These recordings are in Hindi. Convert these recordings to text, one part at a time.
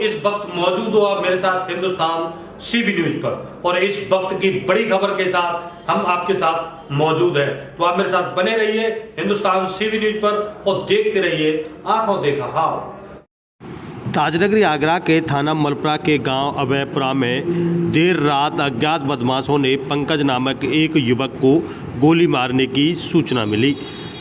इस वक्त मौजूद हो आप मेरे साथ हिंदुस्तान सीबी न्यूज पर, और इस वक्त की बड़ी खबर के साथ हम आपके साथ मौजूद हैं। तो आप मेरे साथ बने रहिए हिंदुस्तान सीबी न्यूज पर और देखते रहिए आंखों देखा हाल। ताजनगरी आगरा के थाना मलपरा के गांव अभयपुरा में देर रात अज्ञात बदमाशों ने पंकज नामक एक युवक को गोली मारने की सूचना मिली।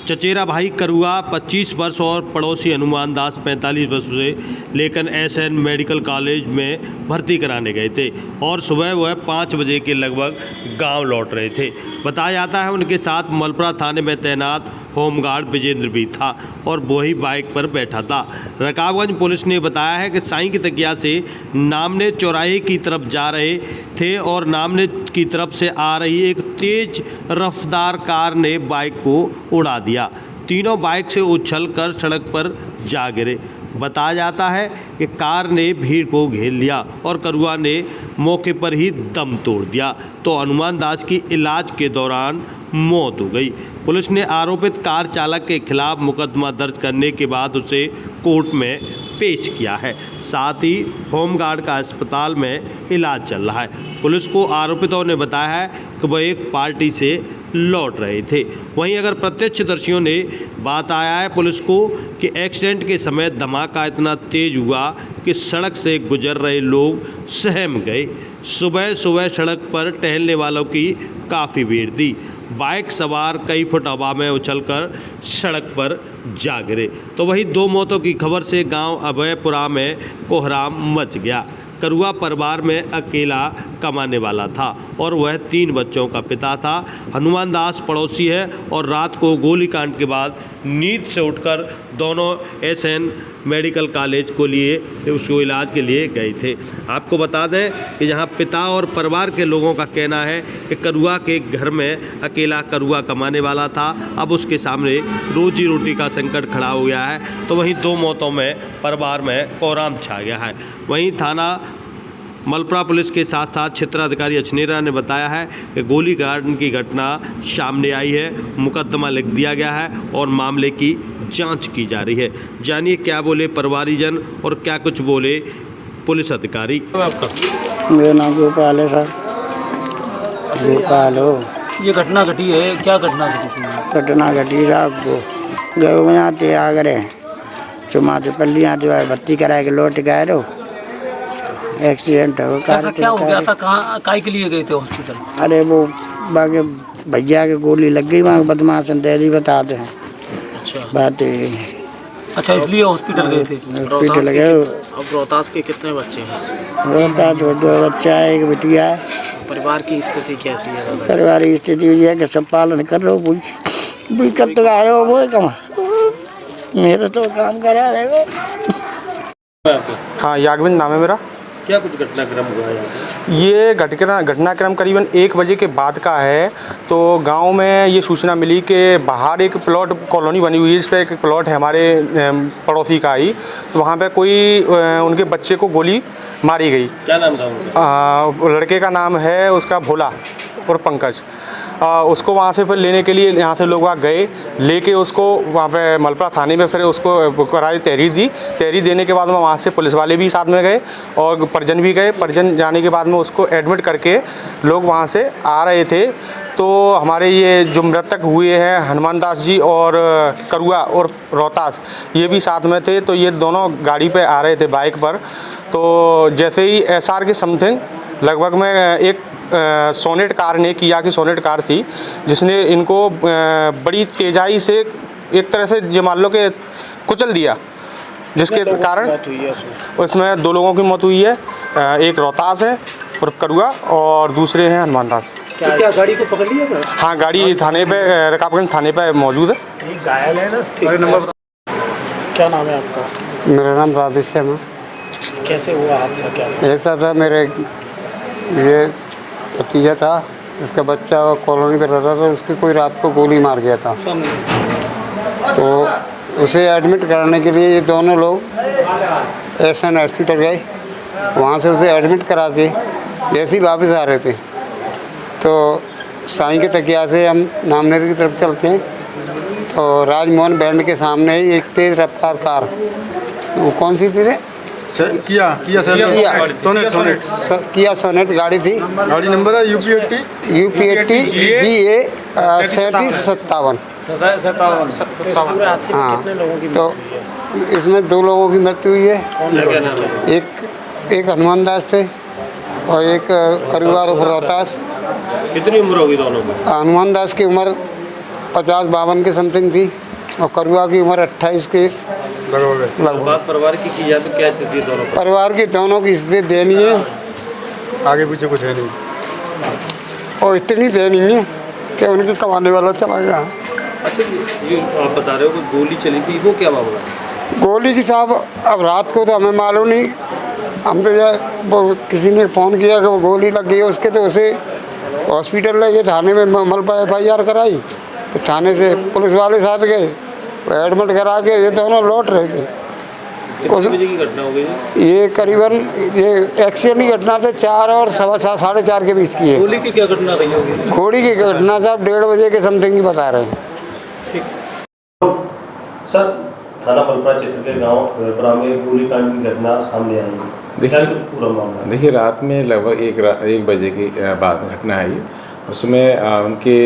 चचेरा भाई करुआ 25 वर्ष और पड़ोसी हनुमान दास 45 वर्ष से लेकर एसएन मेडिकल कॉलेज में भर्ती कराने गए थे और सुबह वह 5 बजे के लगभग गांव लौट रहे थे। बताया जाता है उनके साथ मलपरा थाने में तैनात होमगार्ड विजेंद्र भी था और वही बाइक पर बैठा था। रकाबगंज पुलिस ने बताया है कि साईं की तकिया से नामने चौराहे की तरफ जा रहे थे और नामने की तरफ से आ रही एक तेज रफ्तार कार ने बाइक को उड़ा दिया। तीनों बाइक से उछलकर सड़क पर जा गिरे। बताया जाता है कि कार ने भीड़ को घेर लिया और करुआ ने मौके पर ही दम तोड़ दिया तो हनुमान दास की इलाज के दौरान मौत हो गई। पुलिस ने आरोपित कार चालक के खिलाफ मुकदमा दर्ज करने के बाद उसे कोर्ट में पेश किया है। साथ ही होमगार्ड का अस्पताल में इलाज चल रहा है। पुलिस को आरोपितों ने बताया है कि वह एक पार्टी से लौट रहे थे। वहीं अगर प्रत्यक्षदर्शियों ने बात आया है पुलिस को कि एक्सीडेंट के समय धमाका इतना तेज हुआ कि सड़क से गुजर रहे लोग सहम गए। सुबह सुबह सड़क पर टहलने वालों की काफ़ी भीड़ थी। बाइक सवार कई फुट हवा में उछलकर सड़क पर जा गिरे। तो वहीं 2 मौतों की खबर से गांव अभयपुरा में कोहराम मच गया। करुआ परिवार में अकेला कमाने वाला था और वह 3 बच्चों का पिता था। हनुमान दास पड़ोसी है और रात को गोलीकांड के बाद नींद से उठकर दोनों एसएन मेडिकल कॉलेज को लिए उसको इलाज के लिए गए थे। आपको बता दें कि यहाँ पिता और परिवार के लोगों का कहना है कि करुआ के घर में अकेला करुआ कमाने वाला था। अब उसके सामने रोजी रोटी का संकट खड़ा हो गया है। तो वहीं 2 मौतों में परिवार में कोहराम छा गया है। वहीं थाना मलपरा पुलिस के साथ साथ क्षेत्राधिकारी अछनेरा ने बताया है कि गोलीकांड की घटना सामने आई है। मुकदमा लिख दिया गया है और मामले की जांच की जा रही है। जानिए क्या बोले परिवारीजन और क्या कुछ बोले पुलिस अधिकारी। आपका मेरा नाम गोपाल है सर। गोपाल हो। ये घटना घटी है, क्या घटना घटी? घटना घटी साहब को गए में आते आ गए चुमाते पल्लियाँ जो है बत्ती करा के लौट गए रहो एक्सीडेंट हो। कैसा क्या हो गया था? कहाँ काय के लिए गए थे हॉस्पिटल? अरे वो बाकी भैया के गोली लग गई वहाँ बदमाश दिल्ली बताते हैं। अच्छा बात अच्छा इसलिए हॉस्पिटल गए थे। हॉस्पिटल गए। अब रोहतास के कितने बच्चे हैं? रोहतास 2 बच्चा है, एक बिटिया है। परिवार की स्थिति कैसी है? परिवार की स्थिति ये है कि सब पालन कर रहे हो। बुई कब तक आ रहे हो वो कमा मेरा तो काम करा रहेगा। हाँ यागविंद नाम है मेरा। क्या कुछ घटनाक्रम हुआ है? ये घटनाक्रम करीबन 1 बजे के बाद का है। तो गांव में ये सूचना मिली कि बाहर एक प्लॉट कॉलोनी बनी हुई है, इस पर एक प्लॉट है हमारे पड़ोसी का ही। तो वहाँ पे कोई उनके बच्चे को गोली मारी गई। क्या नाम था उनका? लड़के का नाम है उसका भोला और पंकज। उसको वहाँ से फिर लेने के लिए यहाँ से लोग वहाँ गए, लेके उसको वहाँ पे मलपरा थाने में फिर उसको कराई तहरीर देने के बाद में वहाँ से पुलिस वाले भी साथ में गए और परिजन भी गए। परिजन जाने के बाद में उसको एडमिट करके लोग वहाँ से आ रहे थे। तो हमारे ये जो मृतक हुए हैं हनुमान दास जी और करुआ और रोहतास ये भी साथ में थे। तो ये दोनों गाड़ी पे आ रहे थे बाइक पर। तो जैसे ही SR के समथिंग लगभग में एक सोनेट कार ने किया कि सोनेट कार थी जिसने इनको बड़ी तेज़ाई से एक तरह से ये मान लो कि कुचल दिया, जिसके कारण उसमें 2 लोगों की मौत हुई है। एक रोहतास है और करुआ और दूसरे हैं हनुमान दास। क्या गाड़ी को पकड़ लिया था? हाँ गाड़ी थाने पे रकाबगंज थाने पे मौजूद है। घायल है ना? क्या नाम है आपका? मेरा नाम राधेश्याम है। कैसे हुआ हादसा? क्या ऐसा था मेरे ये भतीजा था, इसका बच्चा कॉलोनी पे रहता था, उसकी कोई रात को गोली मार गया था। तो उसे एडमिट कराने के लिए ये दोनों लोग एसएन हॉस्पिटल गए। वहाँ से उसे एडमिट करा के जैसे ही वापस आ रहे थे तो साईं के तकिया से हम नामनेर की तरफ चलते हैं तो राजमोहन बैंड के सामने ही एक तेज़ रफ्तार कार, वो कौन सी थी रे? किया सोनेट गाड़ी थी, गाड़ी नंबर है UP80 UP80 GA 3757। पूरे हादसे में हाँ, कितने लोगों की तो इसमें 2 लोगों की मृत्यु हुई है। क्या नाम है? एक हनुमान दास थे और एक करुआ रोहतास। कितनी उम्र होगी दोनों की? हनुमान दास की उम्र 50-52 के समथिंग थी और करुआ की उम्र 28 के लगभग। बात परिवार की जाए तो क्या स्थिति है दोनों? परिवार की दोनों की स्थिति दयनीय है, आगे पीछे कुछ है नहीं। और इतनी दयनीय है कि उनके कमाने वाला चला गया। अच्छा, ये आप बता रहे हो कि गोली चली थी, वो क्या मामला है? गोली की साहब अब रात को तो हमें मालूम नहीं, हम तो वो किसी ने फ़ोन किया कि वो गोली लग गई है उसके, तो उसे हॉस्पिटल ले गए, थाने में मलबा FIR कराई, तो थाने से पुलिस वाले साथ गए, वो एडमिट करा के ये दोनों लौट रहे थे। कितने बजे की घटना हो गई? ये करीबन ये एक्सीडेंट की घटना तो 4 और 4:15 के बीच की है। गोली की क्या घटना रही होगी? घोड़ी की घटना साहब 1:30 बजे के समथिंग की बता रहे हैं। सर, थाना मलपरा क्षेत्र के गांव वेपरा में गोलीकांड की घटना सामने आई है। क्या कुछ पूरा मामला है? देखिए, रात में लगभग 1 बजे की बाद घटना आई। उसमें उनके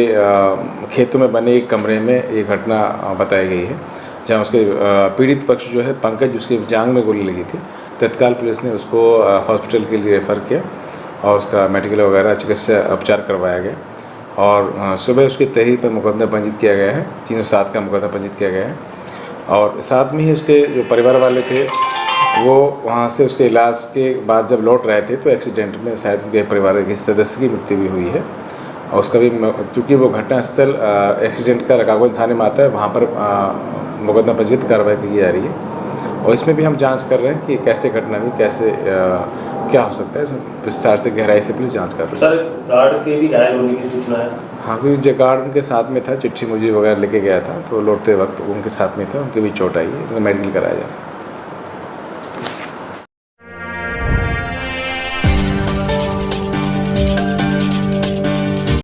खेतों में बने एक कमरे में ये घटना बताई गई है, जहां उसके पीड़ित पक्ष जो है पंकज, उसके जांघ में गोली लगी थी। तत्काल पुलिस ने उसको हॉस्पिटल के लिए रेफ़र किया और उसका मेडिकल वगैरह चिकित्सा उपचार करवाया गया और सुबह उसकी तहरीर पर मुकदमा पंजीत किया गया है। 307 का मुकदमा पंजीत किया गया है और साथ में ही उसके जो परिवार वाले थे वो वहाँ से उसके इलाज के बाद जब लौट रहे थे तो एक्सीडेंट में शायद उनके परिवार के किसी सदस्य की मृत्यु भी हुई है और उसका भी, चूँकि वो घटनास्थल एक्सीडेंट का कागज थाने में आता है, वहाँ पर मुकदमा पंजीत कार्रवाई की जा रही है और इसमें भी हम जांच कर रहे हैं कि कैसे घटना हुई, कैसे क्या हो सकता है, इसमें विस्तार से गहराई से पुलिस जांच कर रही है। सर, गार्ड के भी घायल होने की सूचना है? हाँ, क्योंकि जो गार्ड उनके साथ में था, चिट्ठी मुझे वगैरह लेके गया था, तो लौटते वक्त उनके साथ में था, उनकी भी चोट आई है, तो मेडिकल कराया जा रहा है।